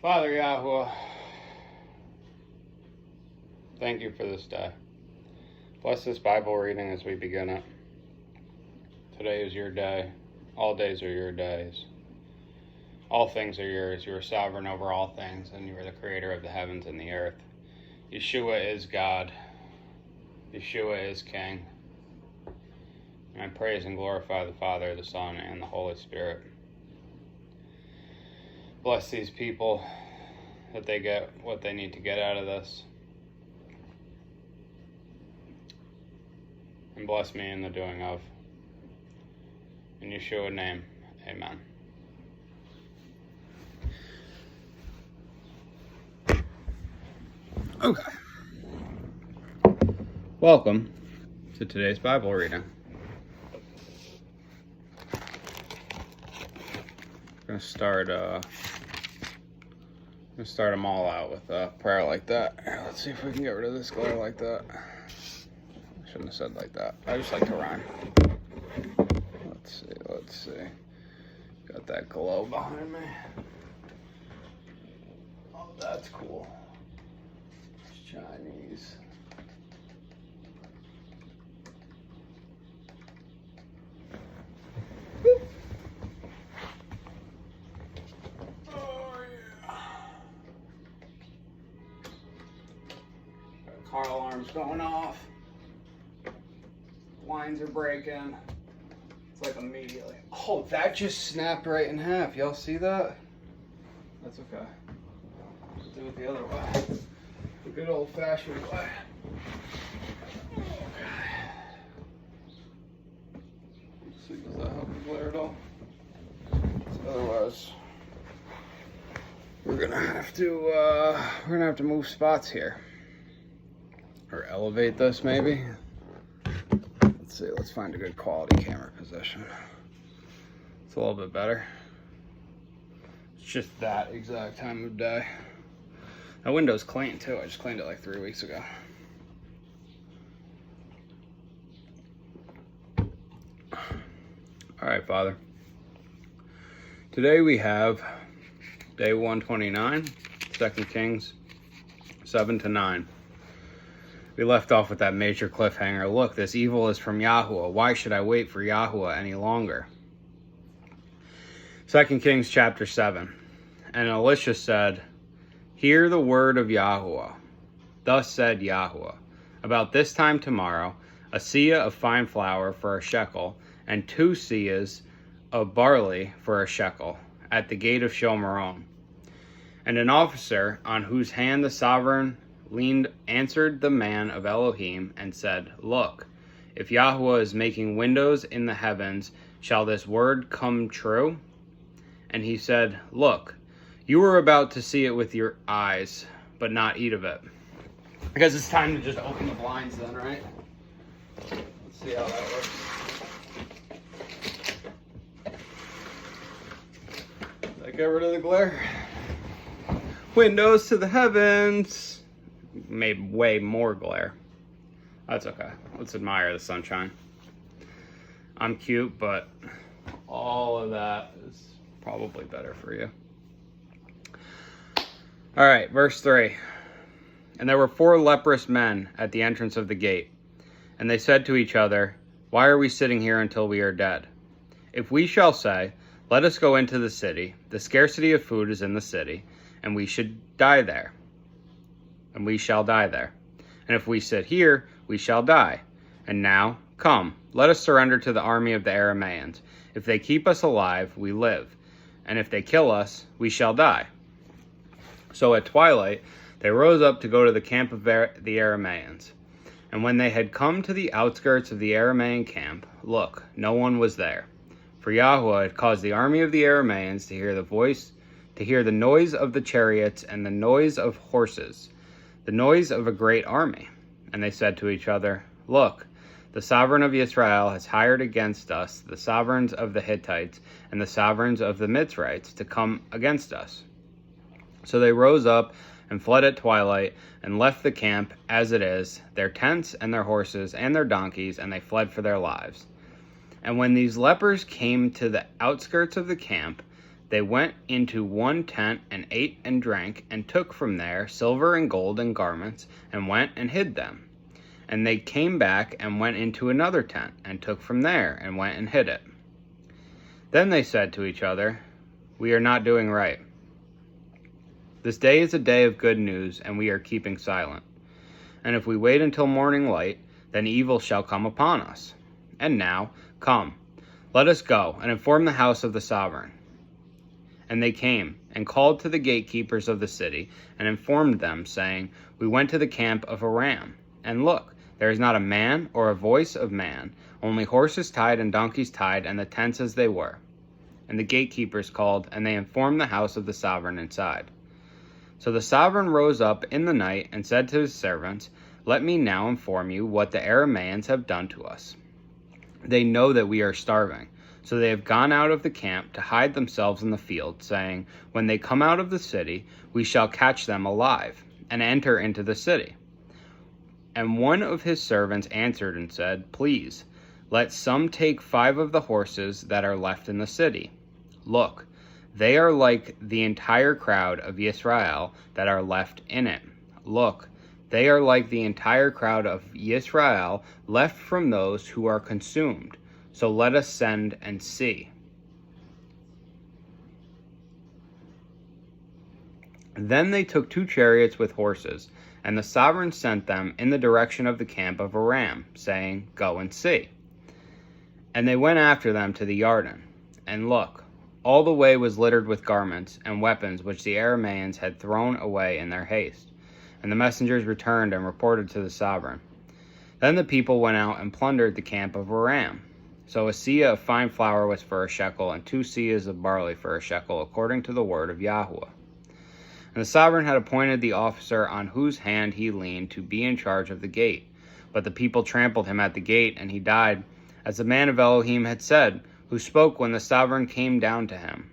Father Yahuwah, thank you for this day. Bless this Bible reading as we begin it. Today is your day. All days are your days. All things are yours. You are sovereign over all things, and you are the creator of the heavens and the earth. Yeshua is God. Yeshua is King. And I praise and glorify the Father, the Son, and the Holy Spirit. Bless these people that they get what they need to get out of this. And bless me in the doing of. In Yeshua's name, amen. Okay. Welcome to today's Bible reading. I'm gonna start them all out with a prayer like that. Let's see if we can get rid of this glare like that. I shouldn't have said like that. I just like to rhyme. Let's see. Got that glow behind me. Oh, that's cool. It's Chinese. Car alarm's going off. Blinds are breaking. It's like immediately. Oh, that just snapped right in half. Y'all see that? That's okay. Let's do it the other way. The good old fashioned way. Okay. Let's see, does that help the glare at all? Otherwise, we're gonna have to move spots here. Or elevate this maybe. Let's see, let's find a good quality camera position. It's a little bit better. It's just that exact time of day. That window's clean too. I just cleaned it like 3 weeks ago. All right, Father. Today we have day 129, 2 Kings 7-9. We left off with that major cliffhanger. Look, this evil is from Yahuwah. Why should I wait for Yahuwah any longer? 2 Kings chapter 7. And Elisha said, Hear the word of Yahuwah. Thus said Yahuwah, about this time tomorrow, a seah of fine flour for a shekel, and 2 seahs of barley for a shekel, at the gate of Shomeron. And an officer, on whose hand the sovereign leaned, answered the man of Elohim and said, Look, if Yahuwah is making windows in the heavens, shall this word come true? And he said, Look, you were about to see it with your eyes, but not eat of it. I guess it's time to just open the blinds then, right? Let's see how that works. Did I get rid of the glare? Windows to the heavens. Made way more glare. That's okay. Let's admire the sunshine. I'm cute, but all of that is probably better for you. All right, verse 3. And there were 4 leprous men at the entrance of the gate, and they said to each other, Why are we sitting here until we are dead? If we shall say, Let us go into the city, the scarcity of food is in the city, and we should die there. And we shall die there. And if we sit here, we shall die. And now, come, let us surrender to the army of the Arameans. If they keep us alive, we live. And if they kill us, we shall die. So at twilight, they rose up to go to the camp of the Arameans. And when they had come to the outskirts of the Aramean camp, look, no one was there. For Yahuwah had caused the army of the Arameans to hear the noise of the chariots and the noise of horses, the noise of a great army. And they said to each other, Look, the sovereign of Israel has hired against us the sovereigns of the Hittites and the sovereigns of the Mitzrites to come against us. So they rose up and fled at twilight and left the camp as it is, their tents and their horses and their donkeys, and they fled for their lives. And when these lepers came to the outskirts of the camp, They went into one tent and ate and drank, and took from there silver and gold and garments, and went and hid them. And they came back and went into another tent, and took from there, and went and hid it. Then they said to each other, "We are not doing right. This day is a day of good news, and we are keeping silent. And if we wait until morning light, then evil shall come upon us. And now, come, let us go and inform the house of the sovereign." And they came and called to the gatekeepers of the city and informed them, saying, "We went to the camp of Aram, and look, there is not a man or a voice of man, only horses tied and donkeys tied, and the tents as they were." And the gatekeepers called, and they informed the house of the sovereign inside. So the sovereign rose up in the night and said to his servants, "Let me now inform you what the Arameans have done to us. They know that we are starving. So they have gone out of the camp to hide themselves in the field, saying, 'When they come out of the city, we shall catch them alive, and enter into the city.' And one of his servants answered and said, 'Please, let some take 5 of the horses that are left in the city. Look, they are like the entire crowd of Israel that are left in it. Look, they are like the entire crowd of Israel left from those who are consumed. So let us send and see.' Then they took 2 chariots with horses, and the sovereign sent them in the direction of the camp of Aram, saying, 'Go and see.' And they went after them to the Jordan. And look, all the way was littered with garments and weapons which the Arameans had thrown away in their haste. And the messengers returned and reported to the sovereign. Then the people went out and plundered the camp of Aram. So a seah of fine flour was for a shekel, and 2 seahs of barley for a shekel, according to the word of Yahuwah. And the sovereign had appointed the officer on whose hand he leaned to be in charge of the gate. But the people trampled him at the gate, and he died, as the man of Elohim had said, who spoke when the sovereign came down to him.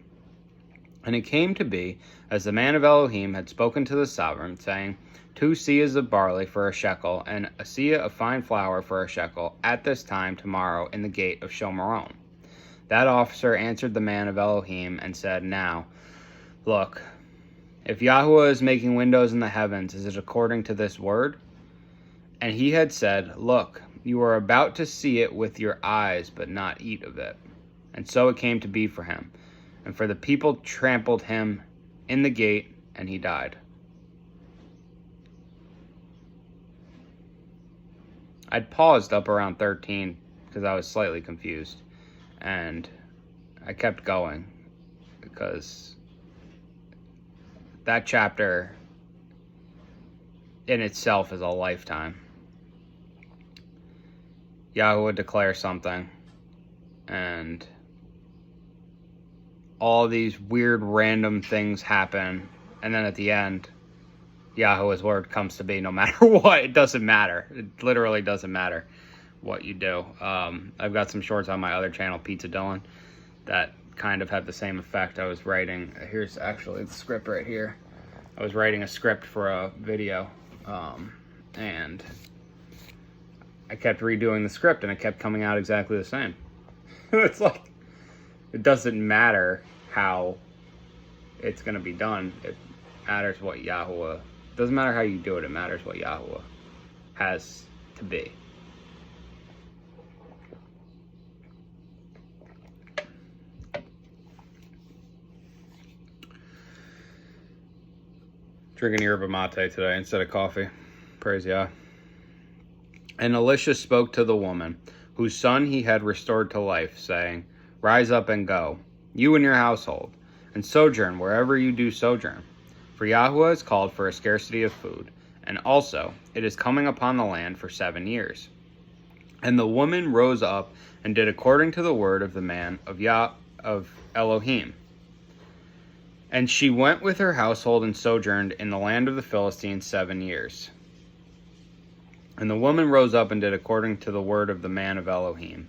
And it came to be, as the man of Elohim had spoken to the sovereign, saying, 2 seahs of barley for a shekel, and a seah of fine flour for a shekel, at this time tomorrow in the gate of Shomeron. That officer answered the man of Elohim and said, "Now, look, if Yahuwah is making windows in the heavens, is it according to this word?" And he had said, "Look, you are about to see it with your eyes, but not eat of it." And so it came to be for him. And for the people trampled him in the gate, and he died. I'd paused up around 13 because I was slightly confused, and I kept going because that chapter in itself is a lifetime. Yahuwah declares something, and all these weird random things happen, and then at the end, Yahuwah's word comes to be no matter what. It doesn't matter. It literally doesn't matter what you do. I've got some shorts on my other channel, Pizza Dylan, that kind of have the same effect. I was writing, here's actually the script right here. I was writing a script for a video, and I kept redoing the script, and it kept coming out exactly the same. It's like, it doesn't matter how it's going to be done. It matters what Yahuwah. It doesn't matter how you do it. It matters what Yahuwah has to be. Drinking yerba mate today instead of coffee. Praise Yah. And Elisha spoke to the woman, whose son he had restored to life, saying, "Rise up and go, you and your household, and sojourn wherever you do sojourn. For Yahuwah has called for a scarcity of food, and also it is coming upon the land for 7 years." And the woman rose up and did according to the word of the man of Elohim. And she went with her household and sojourned in the land of the Philistines 7 years. And the woman rose up and did according to the word of the man of Elohim.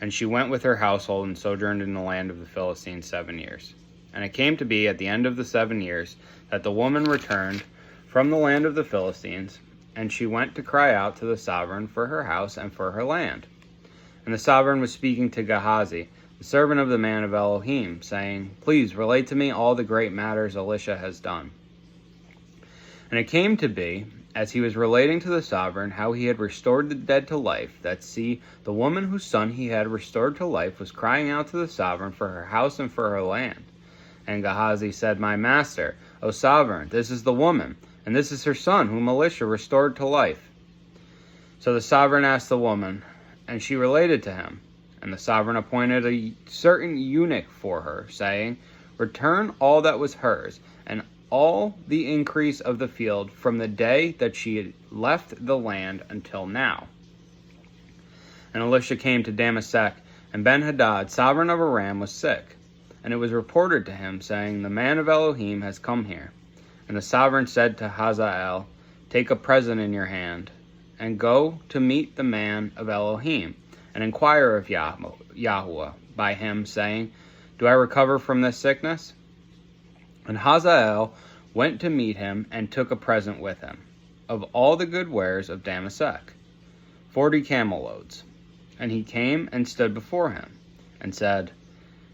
And she went with her household and sojourned in the land of the Philistines 7 years. And it came to be at the end of the 7 years that the woman returned from the land of the Philistines, and she went to cry out to the sovereign for her house and for her land. And the sovereign was speaking to Gehazi, the servant of the man of Elohim, saying, Please relate to me all the great matters Elisha has done. And it came to be, as he was relating to the sovereign how he had restored the dead to life, that see, the woman whose son he had restored to life was crying out to the sovereign for her house and for her land. And Gehazi said, My master, O sovereign, this is the woman, and this is her son, whom Elisha restored to life. So the sovereign asked the woman, and she related to him. And the sovereign appointed a certain eunuch for her, saying, Return all that was hers, and all the increase of the field from the day that she had left the land until now. And Elisha came to Damascus, and Ben-Hadad, sovereign of Aram, was sick. And it was reported to him, saying, The man of Elohim has come here. And the sovereign said to Hazael, Take a present in your hand, and go to meet the man of Elohim, and inquire of Yahuwah by him, saying, Do I recover from this sickness? And Hazael went to meet him, and took a present with him, of all the good wares of Damascus, 40 camel loads. And he came and stood before him, and said,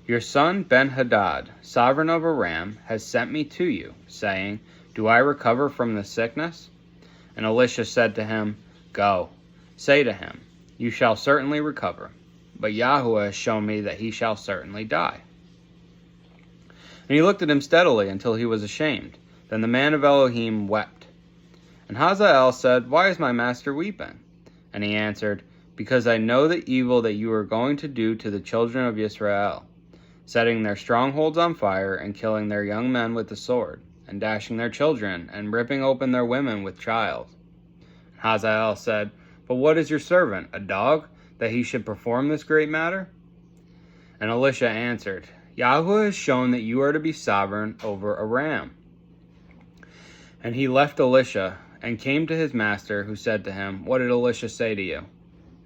Your son Ben-Hadad, sovereign of Aram, has sent me to you, saying, Do I recover from this sickness? And Elisha said to him, Go, say to him, You shall certainly recover, but Yahuwah has shown me that he shall certainly die. And he looked at him steadily until he was ashamed. Then the man of Elohim wept. And Hazael said, Why is my master weeping? And he answered, Because I know the evil that you are going to do to the children of Israel, setting their strongholds on fire, and killing their young men with the sword, and dashing their children, and ripping open their women with child. And Hazael said, But what is your servant, a dog, that he should perform this great matter? And Elisha answered, Yahuwah has shown that you are to be sovereign over Aram. And he left Elisha, and came to his master, who said to him, What did Elisha say to you?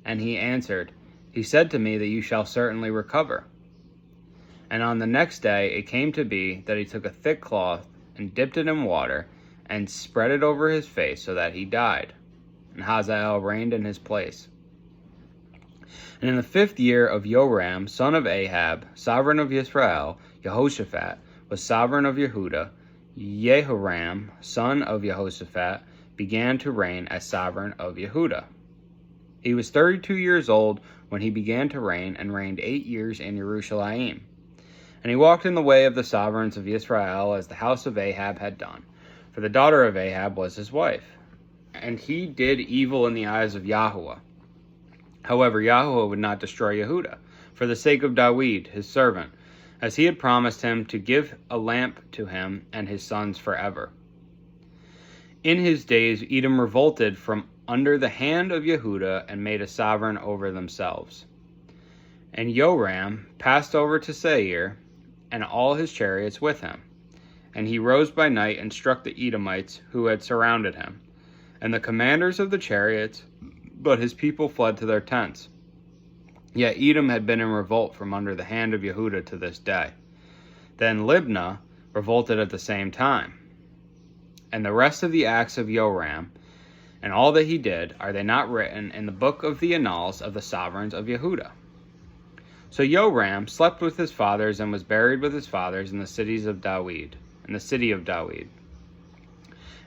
And he answered, He said to me that you shall certainly recover. And on the next day it came to be that he took a thick cloth, and dipped it in water, and spread it over his face, so that he died. And Hazael reigned in his place. And in the 5th year of Joram, son of Ahab, sovereign of Israel, Jehoshaphat was sovereign of Yehuda. Jehoram, son of Jehoshaphat, began to reign as sovereign of Yehuda. He was 32 years old when he began to reign, and reigned 8 years in Jerusalem. And he walked in the way of the sovereigns of Israel, as the house of Ahab had done, for the daughter of Ahab was his wife. And he did evil in the eyes of Yahuwah. However, Yahuwah would not destroy Yehuda, for the sake of Dawid, his servant, as he had promised him to give a lamp to him and his sons forever. In his days Edom revolted from under the hand of Yehuda, and made a sovereign over themselves. And Joram passed over to Seir, and all his chariots with him. And he rose by night, and struck the Edomites who had surrounded him, and the commanders of the chariots, but his people fled to their tents. Yet Edom had been in revolt from under the hand of Yehuda to this day. Then Libnah revolted at the same time. And the rest of the acts of Joram, and all that he did, are they not written in the book of the annals of the sovereigns of Yehuda? So Joram slept with his fathers, and was buried with his fathers in the city of Dawid.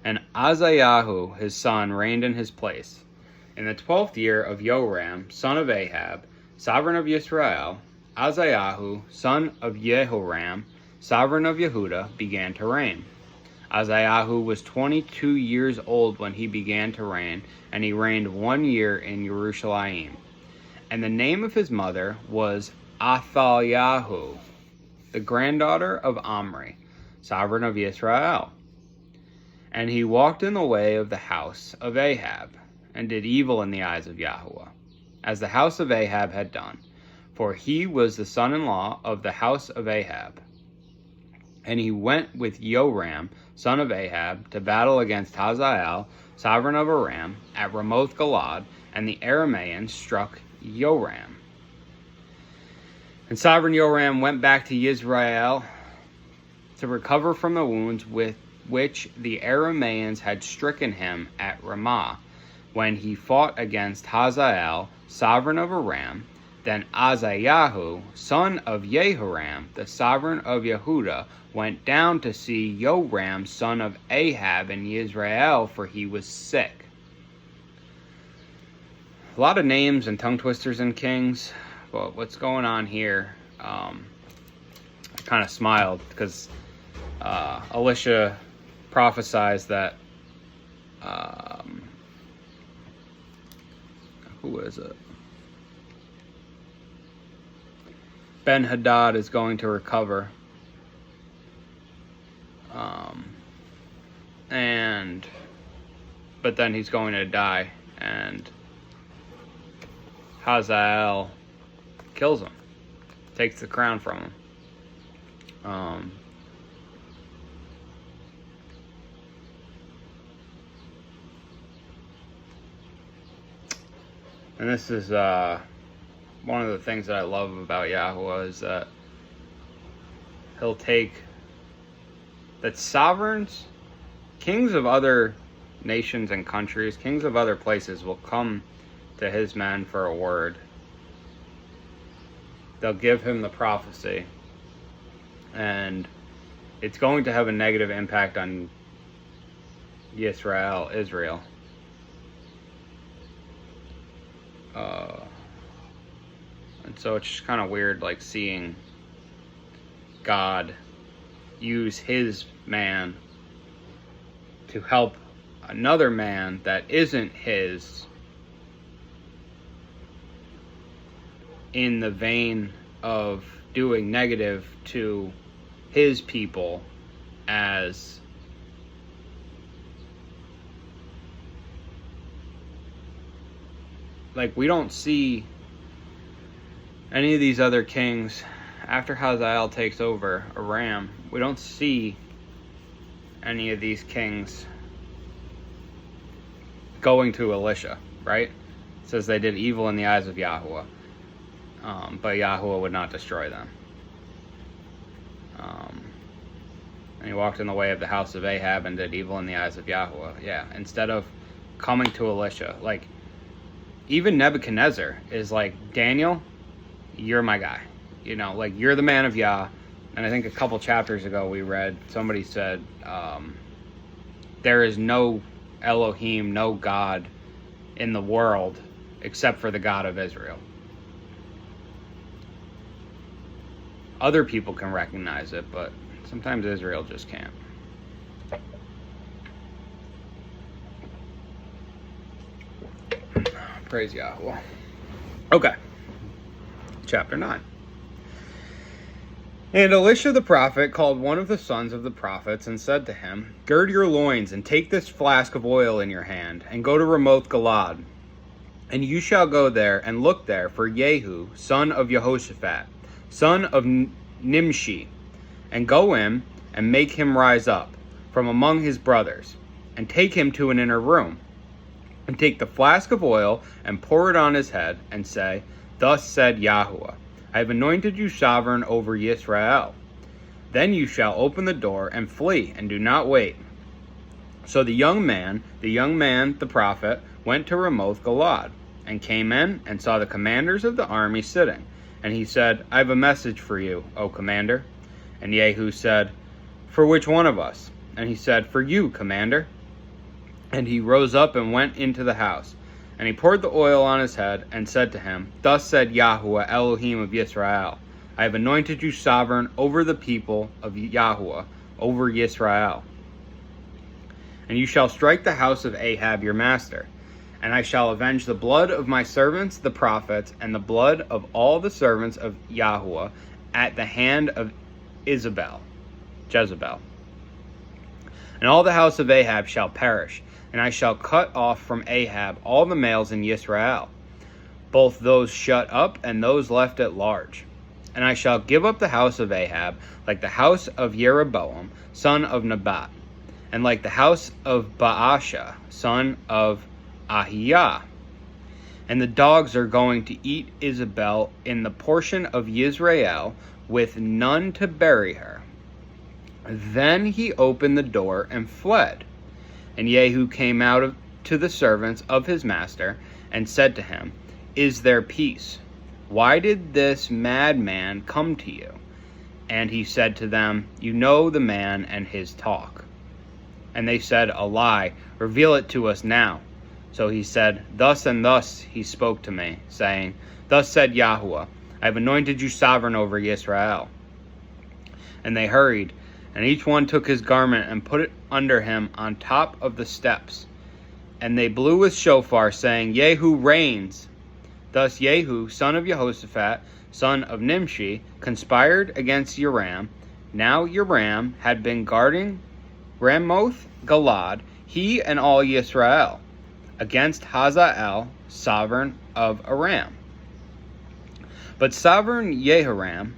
And Azayahu his son reigned in his place. In the 12th year of Joram, son of Ahab, sovereign of Israel, Azayahu, son of Jehoram, sovereign of Yehuda, began to reign. Azayahu was 22 years old when he began to reign, and he reigned 1 year in Jerusalem. And the name of his mother was Athaliahu, the granddaughter of Omri, sovereign of Israel. And he walked in the way of the house of Ahab, and did evil in the eyes of Yahuwah, as the house of Ahab had done, for he was the son-in-law of the house of Ahab. And he went with Joram, son of Ahab, to battle against Hazael, sovereign of Aram, at Ramoth Galad, and the Arameans struck Joram. And sovereign Joram went back to Israel to recover from the wounds with which the Arameans had stricken him at Ramah, when he fought against Hazael, sovereign of Aram, Then Azayahu, son of Jehoram, the sovereign of Yehuda, went down to see Joram, son of Ahab, in Israel, for he was sick. A lot of names and tongue twisters in Kings, but what's going on here, I kind of smiled because Elisha prophesies that, who is it? Ben-Hadad is going to recover. But then he's going to die, and Hazael kills him, takes the crown from him. And this is one of the things that I love about Yahuwah is that he'll take that sovereigns, kings of other nations and countries, kings of other places will come to his men for a word. They'll give him the prophecy, and it's going to have a negative impact on Israel. And so it's just kind of weird, like, seeing God use his man to help another man that isn't his, in the vein of doing negative to his people, as like, we don't see any of these other kings after Hazael takes over Aram. We don't see any of these kings going to Elisha, right? It says they did evil in the eyes of Yahuwah, but Yahuwah would not destroy them. And he walked in the way of the house of Ahab and did evil in the eyes of Yahuwah. Yeah, instead of coming to Elisha, like, even Nebuchadnezzar is like, Daniel, you're my guy. You know, like, you're the man of Yah. And I think a couple chapters ago we read, somebody said, there is no Elohim, no God in the world except for the God of Israel. Other people can recognize it, but sometimes Israel just can't. Praise Yahweh. Okay. Chapter 9. And Elisha the prophet called one of the sons of the prophets and said to him, Gird your loins and take this flask of oil in your hand and go to Ramoth Galad. And you shall go there and look there for Jehu, son of Jehoshaphat, son of Nimshi, and go in and make him rise up from among his brothers, and take him to an inner room, and take the flask of oil and pour it on his head, and say, Thus said Yahuwah, I have anointed you sovereign over Yisrael. Then you shall open the door and flee, and do not wait. So the young man, the prophet, went to Ramoth Galad, and came in and saw the commanders of the army sitting. And he said, I have a message for you, O commander. And Jehu said, For which one of us? And he said, For you, commander. And he rose up and went into the house. And he poured the oil on his head, and said to him, Thus said Yahuwah, Elohim of Yisrael, I have anointed you sovereign over the people of Yahuwah, over Yisrael. And you shall strike the house of Ahab your master. And I shall avenge the blood of my servants the prophets, and the blood of all the servants of Yahuwah, at the hand of Jezebel. And all the house of Ahab shall perish, and I shall cut off from Ahab all the males in Yisrael, both those shut up and those left at large. And I shall give up the house of Ahab like the house of Jeroboam, son of Nebat, and like the house of Baasha, son of Ahijah. And the dogs are going to eat Isabel in the portion of Yisrael, with none to bury her. Then he opened the door and fled. And Jehu came to the servants of his master, and said to him, Is there peace? why did this madman come to you? And he said to them, you know the man and his talk. And they said, a lie, reveal it to us now. So he said, thus and thus he spoke to me, saying, thus said Yahuwah, I have anointed you sovereign over Israel. And they hurried, and each one took his garment and put it under him on top of the steps. And they blew with shofar, saying, Jehu reigns. Thus Jehu, son of Jehoshaphat, son of Nimshi, conspired against Joram. Now Joram had been guarding Ramoth Galad, he and all Yisrael, against Hazael, sovereign of Aram. But sovereign Jehoram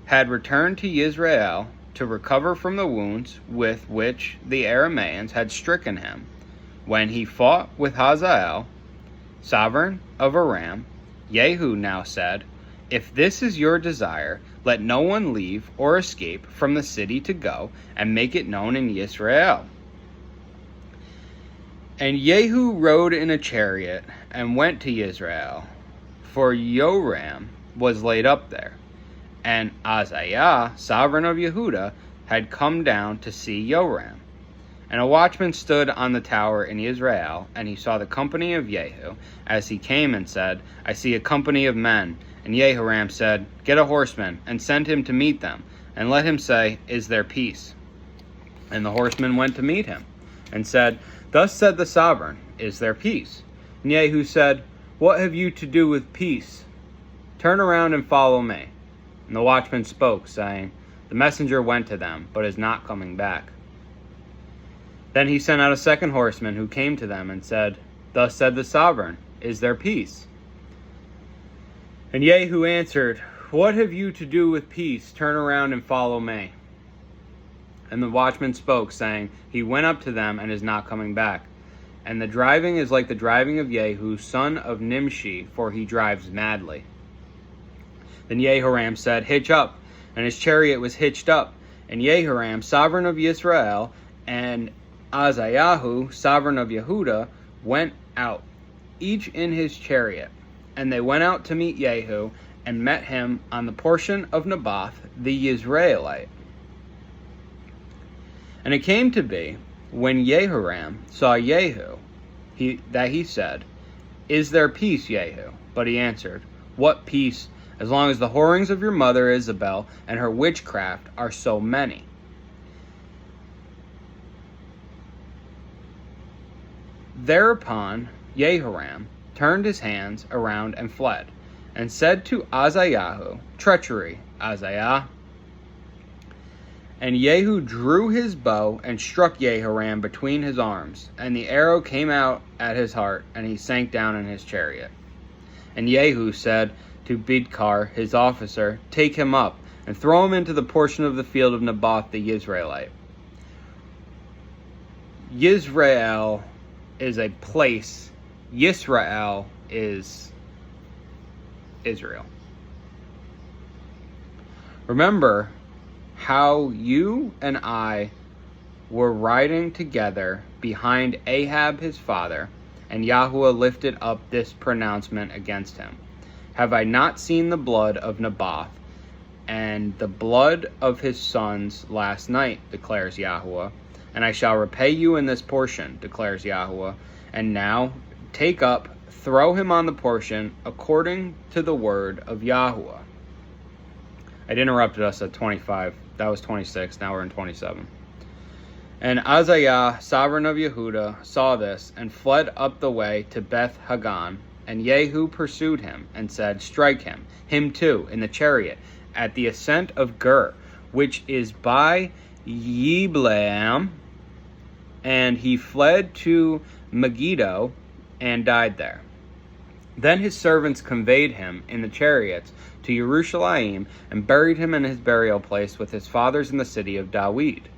had returned to Israel to recover from the wounds with which the Arameans had stricken him. When he fought with Hazael, sovereign of Aram, Jehu now said, if this is your desire, let no one leave or escape from the city to go and make it known in Israel. And Jehu rode in a chariot and went to Israel, for Joram was laid up there. And Azariah, sovereign of Yehuda, had come down to see Joram. And a watchman stood on the tower in Israel, and he saw the company of Jehu, as he came and said, I see a company of men. And Jehoram said, get a horseman, and send him to meet them, and let him say, is there peace? And the horseman went to meet him, and said, thus said the sovereign, is there peace? And Jehu said, what have you to do with peace? Turn around and follow me. And the watchman spoke, saying, the messenger went to them, but is not coming back. Then he sent out a second horseman, who came to them, and said, thus said the sovereign, is there peace? And Jehu answered, what have you to do with peace? Turn around and follow me. And the watchman spoke, saying, he went up to them and is not coming back. And the driving is like the driving of Jehu, son of Nimshi, for he drives madly. Then Jehoram said, hitch up. And his chariot was hitched up. And Jehoram, sovereign of Israel, and Azayahu, sovereign of Yehuda, went out, each in his chariot. And they went out to meet Jehu, and met him on the portion of Naboth the Israelite. And it came to be, when Jehoram saw Jehu, that he said, is there peace, Jehu? But he answered, what peace, as long as the whorings of your mother Isabel and her witchcraft are so many? Thereupon Jehoram turned his hands around and fled, and said to Azayahu, treachery, Azayah. And Jehu drew his bow and struck Jehoram between his arms, and the arrow came out at his heart, and he sank down in his chariot. And Jehu said to Bidkar, his officer, take him up, and throw him into the portion of the field of Naboth the Israelite. Yisrael is a place. Yisrael is Israel. Remember how you and I were riding together behind Ahab his father, and Yahuwah lifted up this pronouncement against him. Have I not seen the blood of Naboth and the blood of his sons last night, declares Yahuwah, and I shall repay you in this portion, declares Yahuwah. And now take up, throw him on the portion, according to the word of Yahuwah. It interrupted us at 25. That was 26. Now we're in 27. And Azariah, sovereign of Yehuda, saw this, and fled up the way to Beth Hagan. And Jehu pursued him, and said, strike him too, in the chariot, at the ascent of Gur, which is by Yibleam. And he fled to Megiddo, and died there. Then his servants conveyed him in the chariots to Jerusalem, and buried him in his burial place with his fathers in the city of David.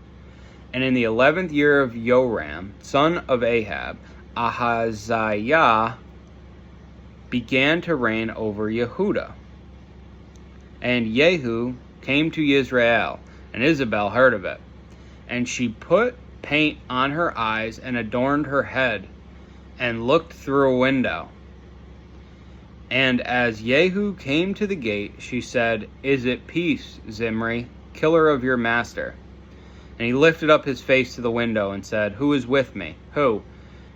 And in the 11th year of Joram, son of Ahab, Ahaziah began to reign over Yehuda. And Jehu came to Israel, and Isabel heard of it. And she put paint on her eyes, and adorned her head, and looked through a window. And as Jehu came to the gate, she said, "Is it peace, Zimri, killer of your master?" And he lifted up his face to the window and said, "Who is with me? Who?"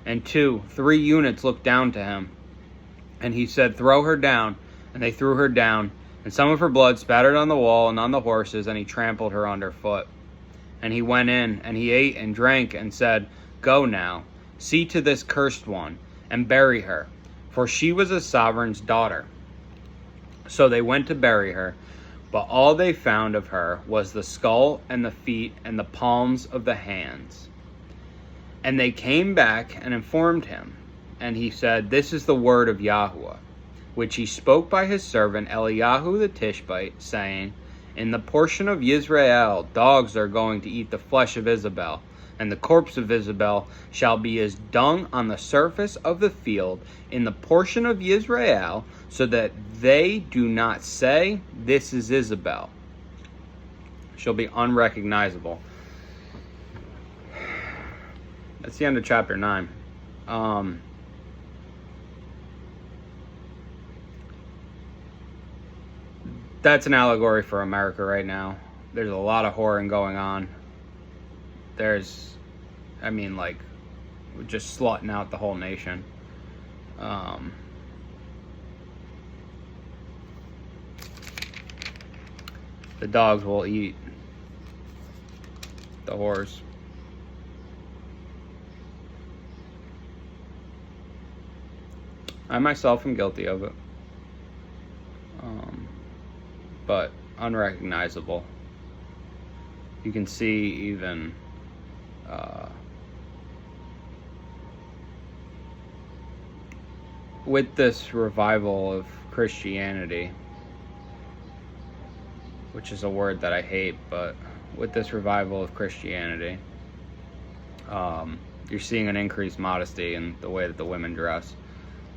And 3 eunuchs looked down to him. And he said, "Throw her down." And they threw her down, and some of her blood spattered on the wall and on the horses, and he trampled her underfoot. And he went in, and he ate and drank, and said, "Go now, see to this cursed one, and bury her, for she was a sovereign's daughter." So they went to bury her, but all they found of her was the skull and the feet and the palms of the hands. And they came back and informed him, and he said, "This is the word of Yahuwah, which he spoke by his servant Eliyahu the Tishbite, saying, In the portion of Yisrael dogs are going to eat the flesh of Isabel, and the corpse of Isabel shall be as dung on the surface of the field in the portion of Yisrael, so that they do not say, This is Isabel. She'll be unrecognizable." That's the end of chapter 9. That's an allegory for America right now. There's a lot of whoring going on. Just slutting out the whole nation. The dogs will eat the whores. I myself am guilty of it. But unrecognizable. You can see even with this revival of Christianity, which is a word that I hate, but with this revival of Christianity, you're seeing an increased modesty in the way that the women dress.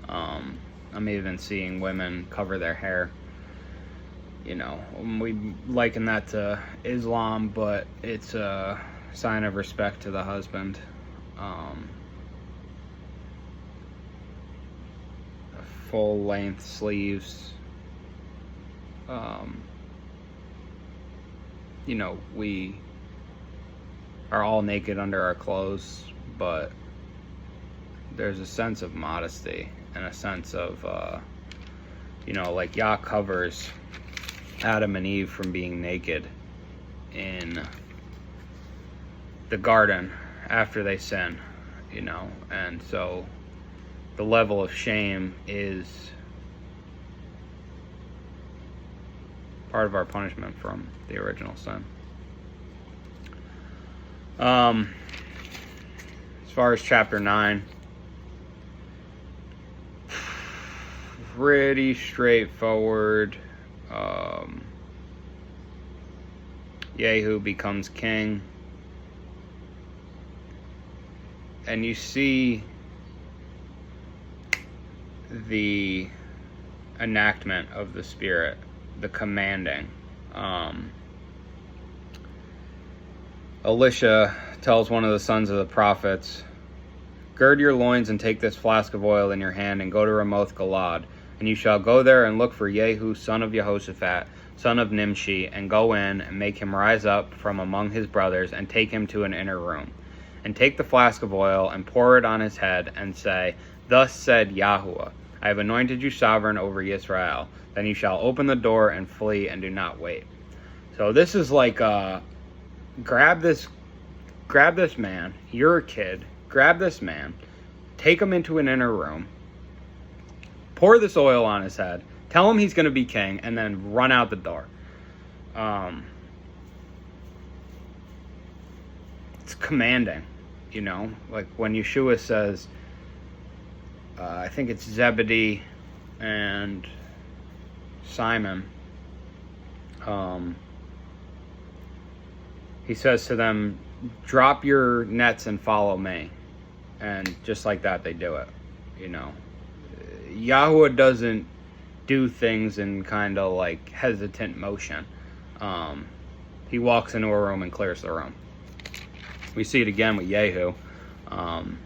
I'm even seeing women cover their hair. We liken that to Islam, but it's a sign of respect to the husband. Full-length sleeves. We are all naked under our clothes, but there's a sense of modesty and a sense of, like Yah covers Adam and Eve from being naked in the garden after they sin, and so the level of shame is part of our punishment from the original sin. As far as chapter 9, pretty straightforward. Jehu becomes king, and you see the enactment of the Spirit, the commanding. Elisha tells one of the sons of the prophets, "Gird your loins and take this flask of oil in your hand and go to Ramoth Galad, and you shall go there and look for Jehu, son of Jehoshaphat, son of Nimshi, and go in and make him rise up from among his brothers and take him to an inner room. And take the flask of oil and pour it on his head and say, Thus said Yahuwah, I have anointed you sovereign over Israel. Then you shall open the door and flee and do not wait." So this is like, grab this man, you're a kid, grab this man, take him into an inner room, pour this oil on his head, tell him he's going to be king, and then run out the door. It's commanding, like when Yeshua says, I think it's Zebedee and Simon, he says to them, "Drop your nets and follow me." And just like that, they do it, Yahuwah doesn't do things in kind of like hesitant motion. He walks into a room and clears the room. We see it again with Jehu. And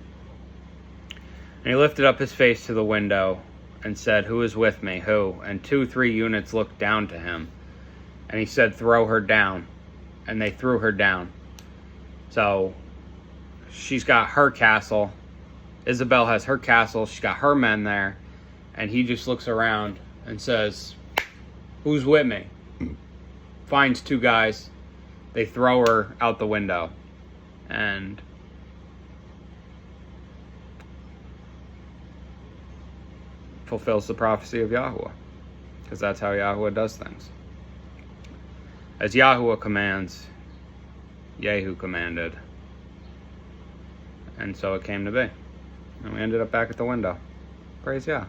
he lifted up his face to the window and said, "Who is with me? Who?" And 3 eunuchs looked down to him. And he said, "Throw her down." And they threw her down. So she's got her castle. Isabel has her castle. She's got her men there. And he just looks around and says, "Who's with me?" Finds 2 guys. They throw her out the window. And fulfills the prophecy of Yahuwah. Because that's how Yahuwah does things. As Yahuwah commands, Yehu commanded. And so it came to be. And we ended up back at the window. Praise Yah.